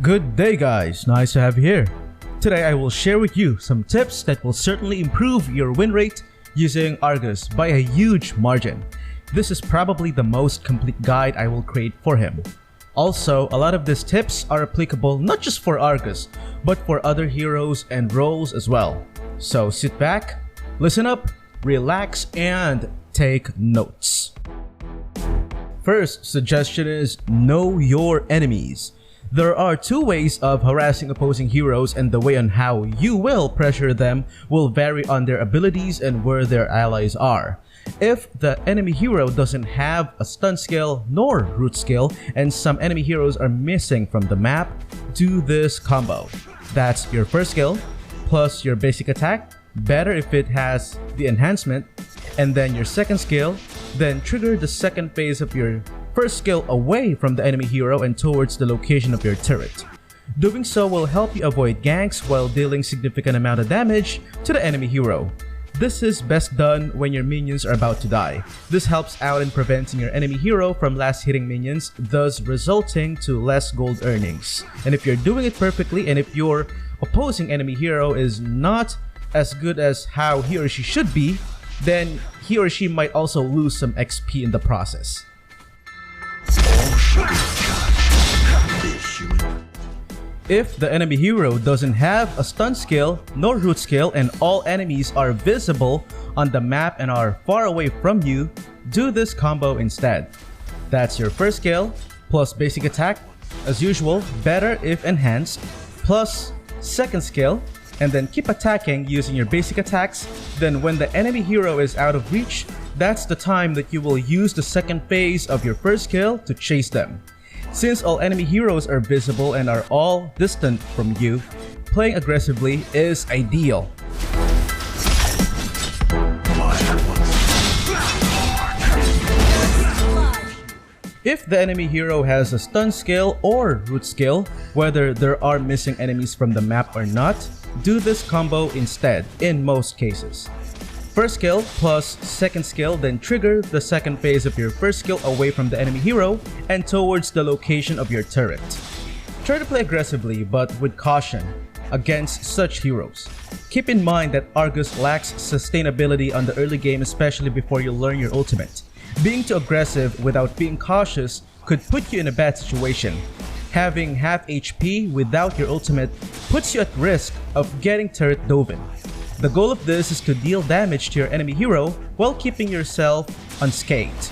Good day guys, nice to have you here. Today I will share with you some tips that will certainly improve your win rate using Argus by a huge margin. This is probably the most complete guide I will create for him. Also, a lot of these tips are applicable not just for Argus, but for other heroes and roles as well. So sit back, listen up, relax, and take notes. First suggestion is know your enemies. There are two ways of harassing opposing heroes, and the way on how you will pressure them will vary on their abilities and where their allies are. If the enemy hero doesn't have a stun skill nor root skill, and some enemy heroes are missing from the map, do this combo. That's your first skill plus your basic attack, better if it has the enhancement, and then your second skill, then trigger the second phase of your first skill away from the enemy hero and towards the location of your turret. Doing so will help you avoid ganks while dealing significant amount of damage to the enemy hero. This is best done when your minions are about to die. This helps out in preventing your enemy hero from last hitting minions, thus resulting to less gold earnings. And if you're doing it perfectly, and if your opposing enemy hero is not as good as how he or she should be, then he or she might also lose some XP in the process. If the enemy hero doesn't have a stun skill nor root skill and all enemies are visible on the map and are far away from you, do this combo instead. That's your first skill plus basic attack, as usual, better if enhanced, plus second skill, and then keep attacking using your basic attacks. Then when the enemy hero is out of reach, that's the time that you will use the second phase of your first skill to chase them. Since all enemy heroes are visible and are all distant from you, playing aggressively is ideal. If the enemy hero has a stun skill or root skill, whether there are missing enemies from the map or not, do this combo instead in most cases. First skill plus second skill, then trigger the second phase of your first skill away from the enemy hero and towards the location of your turret. Try to play aggressively but with caution against such heroes. Keep in mind that Argus lacks sustainability on the early game, especially before you learn your ultimate. Being too aggressive without being cautious could put you in a bad situation. Having half HP without your ultimate puts you at risk of getting turret doven. The goal of this is to deal damage to your enemy hero while keeping yourself unscathed.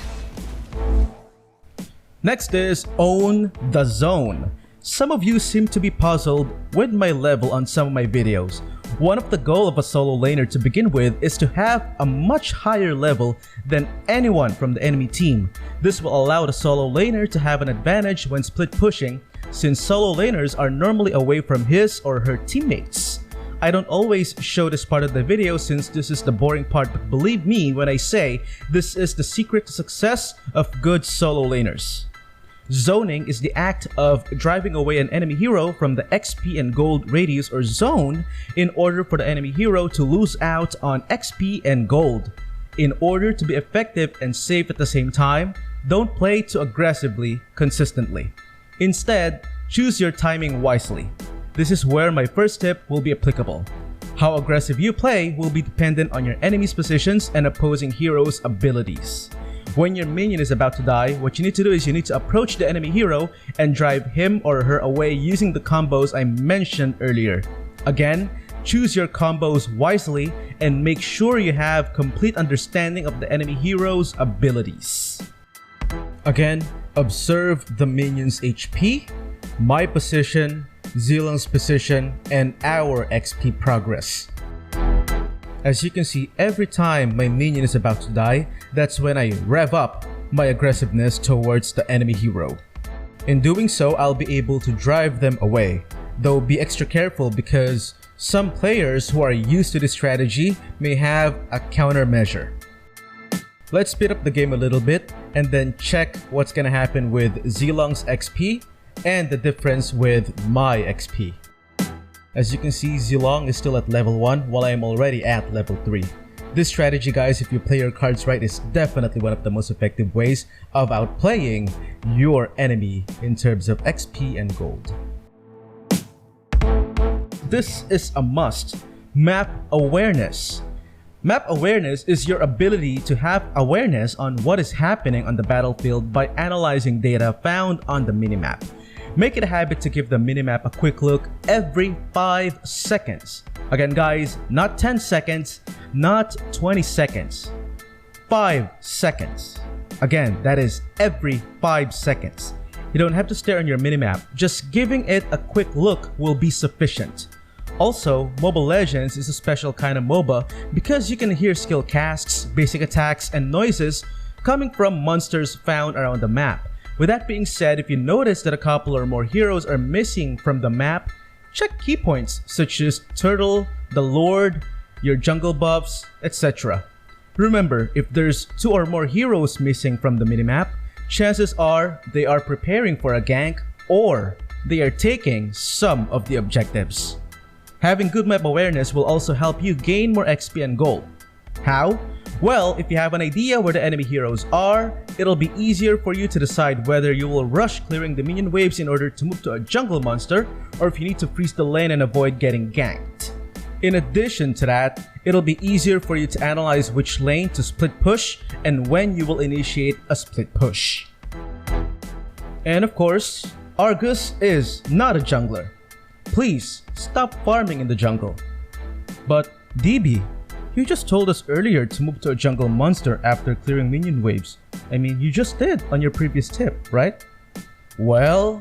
Next is own the zone. Some of you seem to be puzzled with my level on some of my videos. One of the goals of a solo laner to begin with is to have a much higher level than anyone from the enemy team. This will allow the solo laner to have an advantage when split pushing, since solo laners are normally away from his or her teammates. I don't always show this part of the video since this is the boring part, but believe me when I say this is the secret to success of good solo laners. Zoning is the act of driving away an enemy hero from the XP and gold radius or zone in order for the enemy hero to lose out on XP and gold. In order to be effective and safe at the same time, don't play too aggressively consistently. Instead, choose your timing wisely. This is where my first tip will be applicable. How aggressive you play will be dependent on your enemy's positions and opposing hero's abilities. When your minion is about to die, what you need to do is you need to approach the enemy hero and drive him or her away using the combos I mentioned earlier. Again, choose your combos wisely and make sure you have complete understanding of the enemy hero's abilities. Again, observe the minion's HP, my position, Zilong's position, and our XP progress. As you can see, every time my minion is about to die, that's when I rev up my aggressiveness towards the enemy hero. In doing so, I'll be able to drive them away, though be extra careful because some players who are used to this strategy may have a countermeasure. Let's speed up the game a little bit and then check what's gonna happen with Zilong's XP and the difference with my XP. As you can see, Zilong is still at level 1 while I am already at level 3. This strategy, guys, if you play your cards right, is definitely one of the most effective ways of outplaying your enemy in terms of XP and gold. this is a must: map awareness. Map awareness is your ability to have awareness on what is happening on the battlefield by analyzing data found on the minimap. Make it a habit to give the minimap a quick look every 5 seconds. Again guys, not 10 seconds, not 20 seconds, 5 seconds. Again, that is every 5 seconds. You don't have to stare on your minimap, just giving it a quick look will be sufficient. Also, Mobile Legends is a special kind of MOBA because you can hear skill casts, basic attacks, and noises coming from monsters found around the map. With that being said, if you notice that a couple or more heroes are missing from the map, check key points such as Turtle, the Lord, your jungle buffs, etc. Remember, if there's 2 or more heroes missing from the minimap, chances are they are preparing for a gank or they are taking some of the objectives. Having good map awareness will also help you gain more XP and gold. How? Well, if you have an idea where the enemy heroes are, it'll be easier for you to decide whether you will rush clearing the minion waves in order to move to a jungle monster, or if you need to freeze the lane and avoid getting ganked. In addition to that, it'll be easier for you to analyze which lane to split push and when you will initiate a split push. And of course, Argus is not a jungler. Please stop farming in the jungle. But DB, you just told us earlier to move to a jungle monster after clearing minion waves. I mean, you just did on your previous tip, right? Well,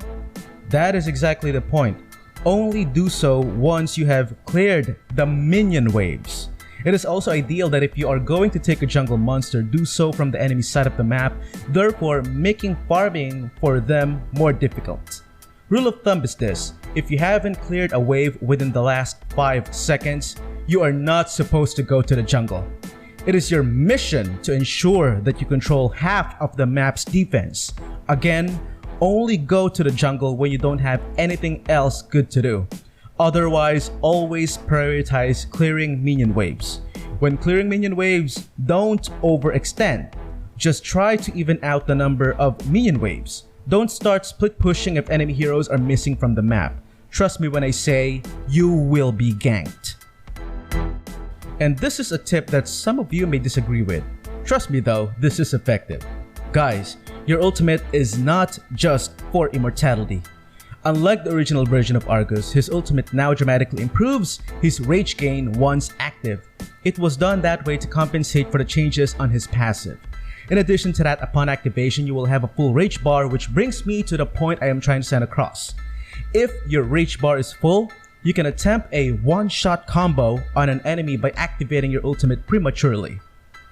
that is exactly the point. Only do so once you have cleared the minion waves. It is also ideal that if you are going to take a jungle monster, do so from the enemy side of the map, therefore making farming for them more difficult. Rule of thumb is this: if you haven't cleared a wave within the last 5 seconds, you are not supposed to go to the jungle. It is your mission to ensure that you control half of the map's defense. Again, only go to the jungle when you don't have anything else good to do. Otherwise, always prioritize clearing minion waves. When clearing minion waves, don't overextend. Just try to even out the number of minion waves. Don't start split pushing if enemy heroes are missing from the map. Trust me when I say, you will be ganked. And this is a tip that some of you may disagree with. Trust me though, this is effective. Guys, your ultimate is not just for immortality. Unlike the original version of Argus, his ultimate now dramatically improves his rage gain once active. It was done that way to compensate for the changes on his passive. In addition to that, upon activation, you will have a full rage bar, which brings me to the point I am trying to send across. If your rage bar is full, you can attempt a one-shot combo on an enemy by activating your ultimate prematurely.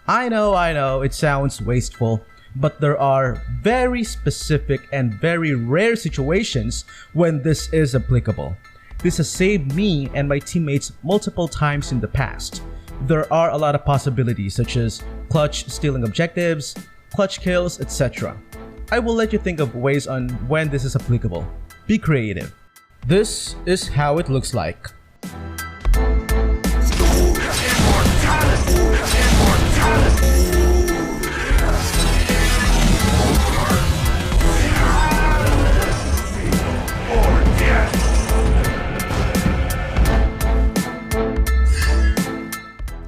I know, it sounds wasteful, but there are very specific and very rare situations when this is applicable. This has saved me and my teammates multiple times in the past. There are a lot of possibilities such as clutch stealing objectives, clutch kills, etc. I will let you think of ways on when this is applicable. Be creative. This is how it looks like.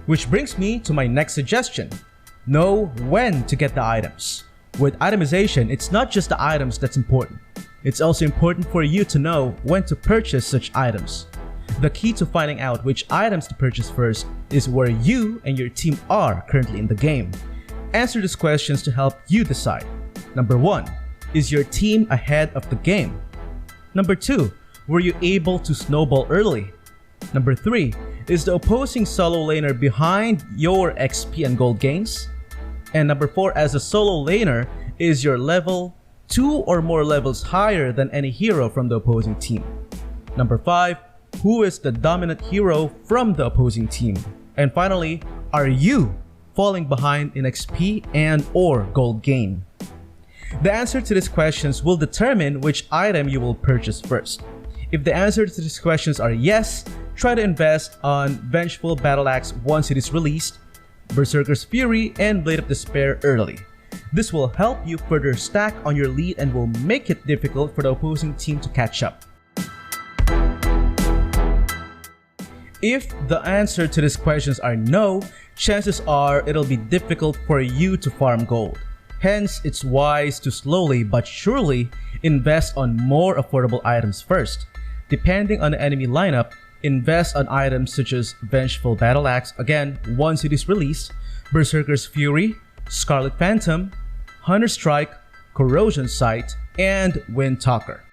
Which brings me to my next suggestion. Know when to get the items. With itemization, it's not just the items that's important. It's also important for you to know when to purchase such items. The key to finding out which items to purchase first is where you and your team are currently in the game. Answer these questions to help you decide. Number 1. Is your team ahead of the game? Number 2. Were you able to snowball early? Number 3. Is the opposing solo laner behind your XP and gold gains? And number 4, as a solo laner, is your level 2 or more levels higher than any hero from the opposing team? Number 5, who is the dominant hero from the opposing team? And finally, are you falling behind in XP and or gold gain? The answer to these questions will determine which item you will purchase first. If the answer to these questions are yes, try to invest on Vengeful Battle Axe once it is released, Berserker's Fury, and Blade of Despair early. This will help you further stack on your lead and will make it difficult for the opposing team to catch up. If the answer to these questions are no, chances are it'll be difficult for you to farm gold. Hence, it's wise to slowly but surely invest on more affordable items first. Depending on the enemy lineup, invest on items such as Vengeful Battle Axe, again once it is released, Berserker's Fury, Scarlet Phantom, Hunter Strike, Corrosion Sight, and Wind Talker.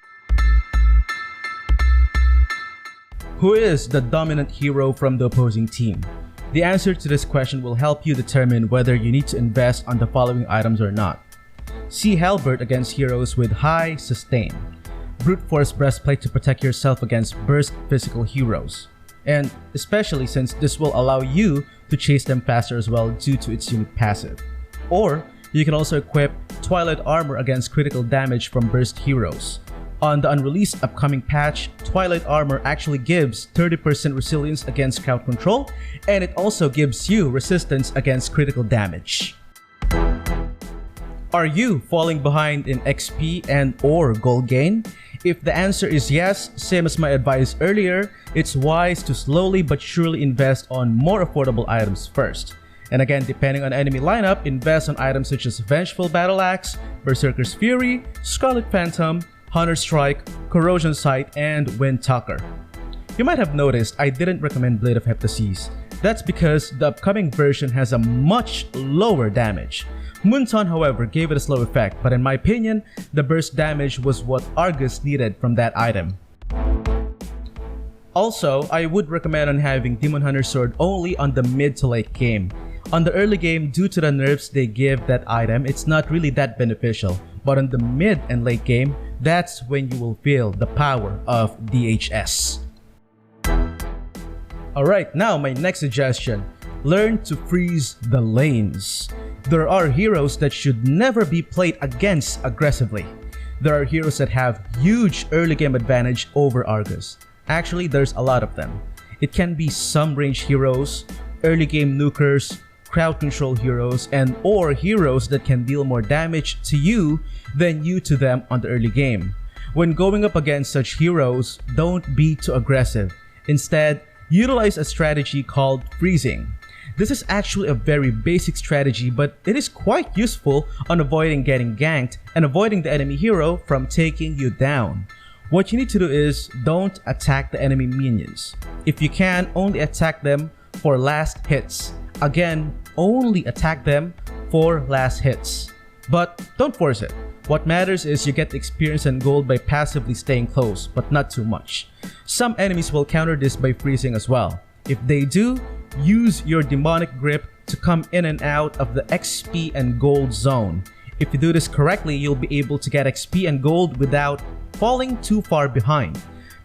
Who is the dominant hero from the opposing team? The answer to this question will help you determine whether you need to invest on the following items or not. See Halberd against heroes with high sustain. Brute Force Breastplate to protect yourself against burst physical heroes. And especially since this will allow you to chase them faster as well due to its unique passive. Or you can also equip Twilight Armor against critical damage from burst heroes. On the unreleased upcoming patch, Twilight Armor actually gives 30% resilience against crowd control, and it also gives you resistance against critical damage. Are you falling behind in XP and/or gold gain? If the answer is yes, same as my advice earlier, it's wise to slowly but surely invest on more affordable items first. And again, depending on enemy lineup, invest on items such as Vengeful Battle Axe, Berserker's Fury, Scarlet Phantom, Hunter Strike, Corrosion Sight, and Wind Talker. You might have noticed I didn't recommend Blade of Heptases. That's because the upcoming version has a much lower damage. MOONTON, however, gave it a slow effect, but in my opinion, the burst damage was what Argus needed from that item. Also, I would recommend on having Demon Hunter Sword only on the mid to late game. On the early game, due to the nerfs they give that item, it's not really that beneficial. But on the mid and late game, that's when you will feel the power of DHS. Alright, now my next suggestion. Learn to freeze the lanes. There are heroes that should never be played against aggressively. There are heroes that have huge early game advantage over Argus. Actually, there's a lot of them. It can be some range heroes, early game nukers, crowd control heroes, and or heroes that can deal more damage to you than you to them on the early game. When going up against such heroes, don't be too aggressive. Instead, utilize a strategy called freezing. This is actually a very basic strategy, but it is quite useful on avoiding getting ganked and avoiding the enemy hero from taking you down. What you need to do is don't attack the enemy minions. If you can, only attack them for last hits. Again, only attack them for last hits. But don't force it. What matters is you get the experience and gold by passively staying close, but not too much. Some enemies will counter this by freezing as well. If they do, use your demonic grip to come in and out of the XP and gold zone. If you do this correctly, you'll be able to get XP and gold without falling too far behind.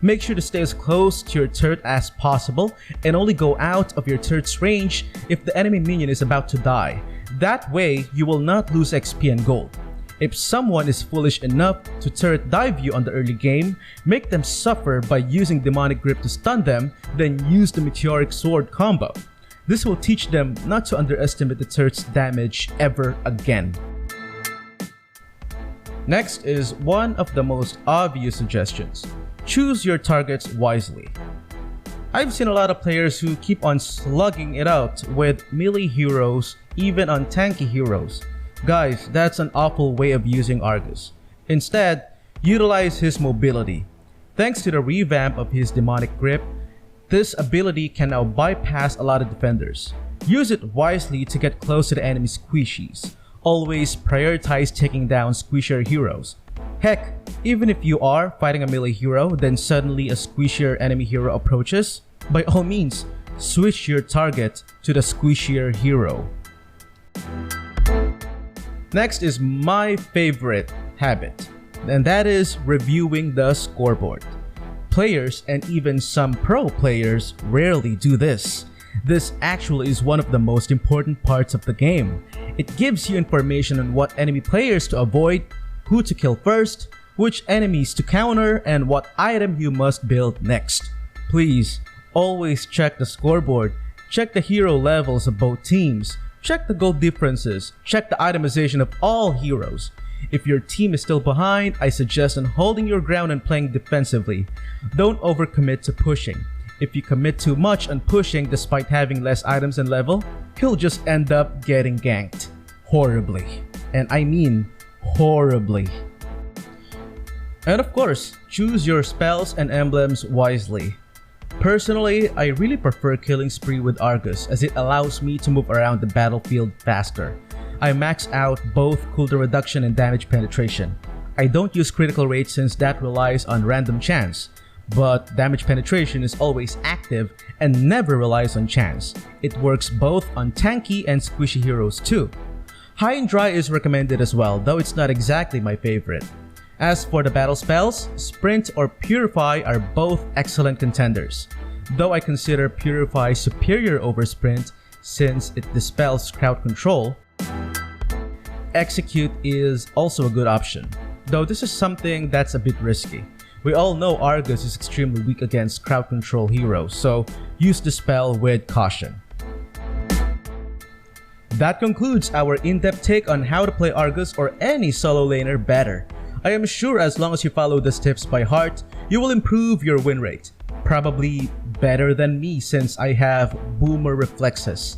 Make sure to stay as close to your turret as possible and only go out of your turret's range if the enemy minion is about to die. That way, you will not lose XP and gold. If someone is foolish enough to turret dive you on the early game, make them suffer by using demonic grip to stun them, then use the meteoric sword combo. This will teach them not to underestimate the turret's damage ever again. Next is one of the most obvious suggestions. Choose your targets wisely. I've seen a lot of players who keep on slugging it out with melee heroes, even on tanky heroes. Guys, that's an awful way of using Argus. Instead, utilize his mobility. Thanks to the revamp of his demonic grip, this ability can now bypass a lot of defenders. Use it wisely to get close to the enemy squishies. Always prioritize taking down squishier heroes. Heck, even if you are fighting a melee hero, then suddenly a squishier enemy hero approaches, by all means, switch your target to the squishier hero. Next is my favorite habit, and that is reviewing the scoreboard. Players and even some pro players rarely do this. This actually is one of the most important parts of the game. It gives you information on what enemy players to avoid, who to kill first, which enemies to counter, and what item you must build next. Please, always check the scoreboard, check the hero levels of both teams, check the gold differences, check the itemization of all heroes. If your team is still behind, I suggest on holding your ground and playing defensively. Don't overcommit to pushing. If you commit too much on pushing despite having less items and level, he'll just end up getting ganked. Horribly. And I mean horribly. And of course, choose your spells and emblems wisely. Personally, I really prefer Killing Spree with Argus as it allows me to move around the battlefield faster. I max out both cooldown reduction and damage penetration. I don't use critical rate since that relies on random chance, but damage penetration is always active and never relies on chance. It works both on tanky and squishy heroes too. High and Dry is recommended as well, though it's not exactly my favorite. As for the battle spells, Sprint or Purify are both excellent contenders, though I consider Purify superior over Sprint since it dispels crowd control. Execute is also a good option, though this is something that's a bit risky. We all know Argus is extremely weak against crowd control heroes, so use the spell with caution. That concludes our in-depth take on how to play Argus or any solo laner better. I am sure as long as you follow these tips by heart, you will improve your win rate. Probably better than me since I have boomer reflexes.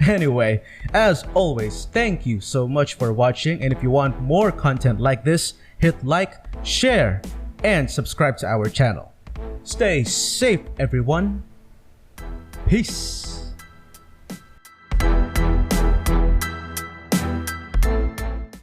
Anyway, as always, thank you so much for watching, and if you want more content like this, hit like, share, and subscribe to our channel. Stay safe everyone. Peace.